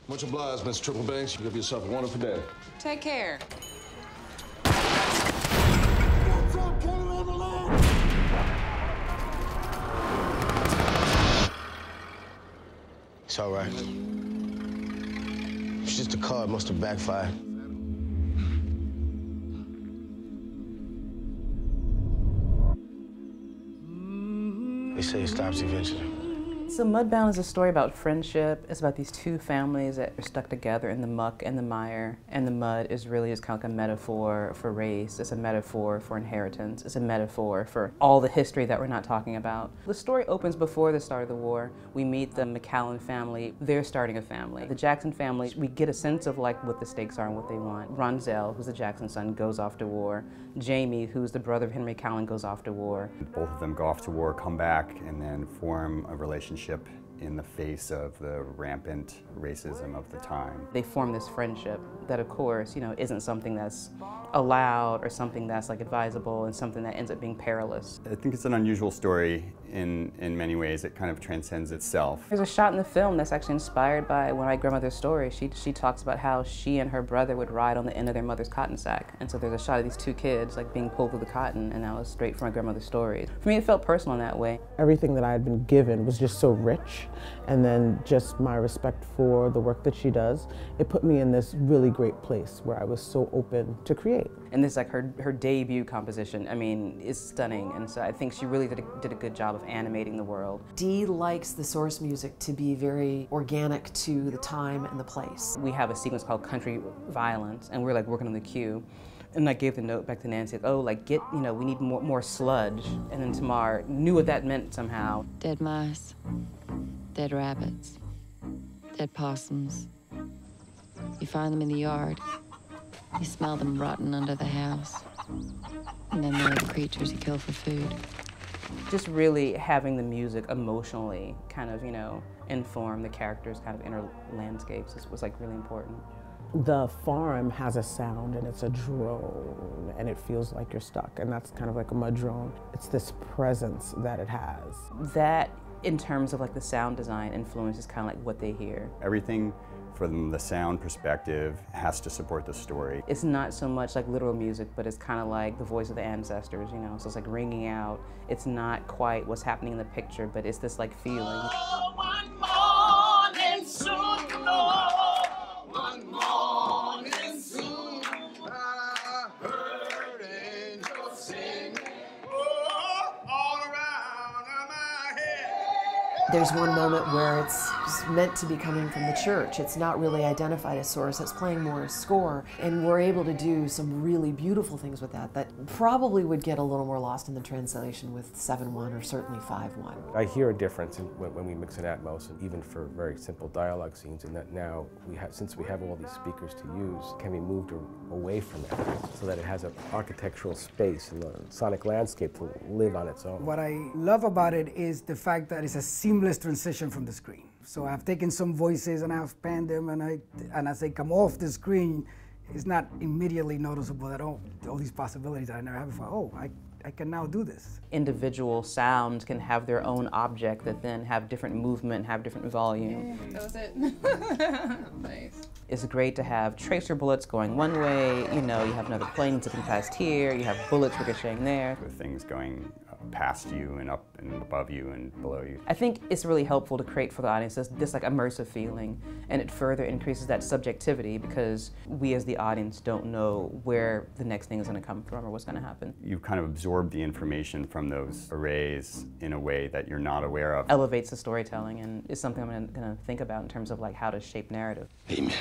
Much obliged, Miss Triple Banks. You give yourself a wonderful day. Take care. It's all right. It's just a car. It must have backfired. They say it stops eventually. So Mudbound is a story about friendship. It's about these two families that are stuck together in the muck and the mire. And the mud is really just kind of like a metaphor for race. It's a metaphor for inheritance. It's a metaphor for all the history that we're not talking about. The story opens before the start of the war. We meet the McCallan family. They're starting a family. The Jackson family, we get a sense of like what the stakes are and what they want. Ronzel, who's the Jackson son, goes off to war. Jamie, who's the brother of Henry McCallan, goes off to war. Both of them go off to war, come back, and then form a relationship in the face of the rampant racism of the time. They form this friendship that, of course, isn't something that's allowed or something that's like advisable, and something that ends up being perilous. I think it's an unusual story in many ways. It kind of transcends itself. There's a shot in the film that's actually inspired by one of my grandmother's stories. She talks about how she and her brother would ride on the end of their mother's cotton sack. And so there's a shot of these two kids like being pulled through the cotton, and that was straight from my grandmother's stories. For me, it felt personal in that way. Everything that I had been given was just so rich, and then just my respect for the work that she does, it put me in this really great place where I was so open to create. And this is like her debut composition. I mean, it's stunning, and so I think she really did a good job of animating the world. Dee likes the source music to be very organic to the time and the place. We have a sequence called Country Violence, and we're like working on the cue. And I gave the note back to Nancy, like, oh, like we need more sludge. And then Tamar knew what that meant somehow. Dead mice, dead rabbits, dead possums. You find them in the yard. You smell them rotting under the house. And then there are the creatures you kill for food. Just really having the music emotionally kind of, inform the characters' kind of inner landscapes was like really important. The farm has a sound, and it's a drone, and it feels like you're stuck, and that's kind of like a mud drone. It's this presence that it has. That, in terms of like the sound design influence, is kind of like what they hear. Everything from the sound perspective has to support the story. It's not so much like literal music, but it's kind of like the voice of the ancestors, so it's like ringing out. It's not quite what's happening in the picture, but it's this like feeling. Oh, one morning soon, oh, one morning soon, I heard angels sing, oh, all around my head. There's one moment where it's meant to be coming from the church. It's not really identified as source. It's playing more as score. And we're able to do some really beautiful things with that probably would get a little more lost in the translation with 7/1 or certainly 5/1. I hear a difference when we mix in Atmos, and even for very simple dialogue scenes, in that now, since we have all these speakers to use, can be moved away from that so that it has an architectural space and a sonic landscape to live on its own. What I love about it is the fact that it's a seamless transition from the screen. So I've taken some voices and I've panned them, and as they come off the screen, it's not immediately noticeable at all these possibilities that I never had before. Oh, I can now do this. Individual sounds can have their own object that then have different movement, have different volume. Yeah, that was it. Nice. It's great to have tracer bullets going one way, you have another plane zipping past here, you have bullets ricocheting there. With things going past you and up and above you and below you. I think it's really helpful to create for the audience this like immersive feeling, and it further increases that subjectivity because we as the audience don't know where the next thing is going to come from or what's going to happen. You kind of absorb the information from those arrays in a way that you're not aware of. Elevates the storytelling, and is something I'm going to think about in terms of like how to shape narrative. Amen.